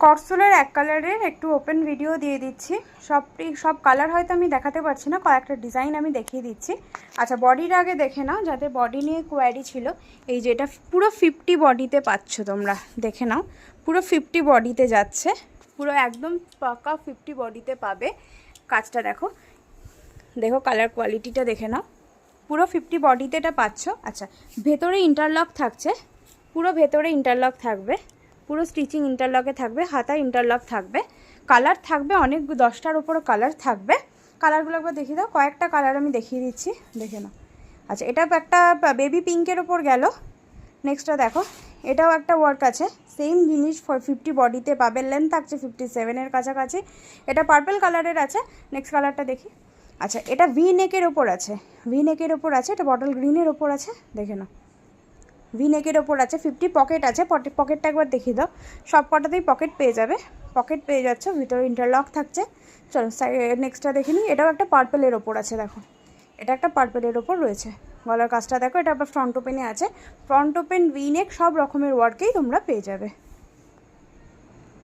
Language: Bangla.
কটসলের এক কালারের একটু ওপেন ভিডিও দিয়ে দিচ্ছি। সব কালার হয়তো আমি দেখাতে পারছি না, কয়েকটা ডিজাইন আমি দেখিয়ে দিচ্ছি। আচ্ছা, বডির আগে দেখে নাও, যাদের বডি নিয়ে কোয়ারি ছিল। এই যে এটা পুরো 50 বডিতে পাচ্ছ তোমরা, দেখে নাও পুরো 50 বডিতে যাচ্ছে, পুরো একদম পাকা 50 বডিতে পাবে। কাজটা দেখো, দেখো কালার কোয়ালিটিটা দেখে নাও, পুরো 50 বডিতে এটা পাচ্ছ। আচ্ছা, ভেতরে ইন্টারলক থাকছে, পুরো ভেতরে ইন্টারলক থাকবে, পুরো স্টিচিং ইন্টারলকে থাকবে, হাতা ইন্টারলক থাকবে, কালার থাকবে অনেক, 10টার উপরে কালার থাকবে। কালারগুলো একবার দেখিয়ে দাও, কয়েকটা কালার আমি দেখিয়ে দিচ্ছি, দেখে নাও। আচ্ছা, এটা একটা বেবি পিঙ্কের ওপর গেল। নেক্সটটা দেখো, এটাও একটা ওয়ার্ক আছে, সেম জিনিস 50 বডিতে পাবে, লেন্থ থাকছে 57-এর কাছাকাছি। এটা পার্পল কালারের আছে। নেক্সট কালারটা দেখি। আচ্ছা, এটা ভি নেকের ওপর আছে, ভি নেকের ওপর আছে, এটা বটল গ্রিনের ওপর আছে, দেখে নাও ভি নেকের ওপর আছে। 50 পকেট আছে, পকেটটা একবার দেখিয়ে দাও। সব কটাতেই পকেট পেয়ে যাবে, পকেট পেয়ে যাচ্ছ, ভিতরে ইন্টারলক থাকছে। চলো নেক্সটটা দেখে নিই। এটাও একটা পার্পলের ওপর আছে, দেখো এটা একটা পার্পলের ওপর রয়েছে। গলার কাজটা দেখো, এটা আবার ফ্রন্ট ওপেনে আছে, ফ্রন্ট ওপেন ভি নেক সব রকমের ওয়ার্কেই তোমরা পেয়ে যাবে।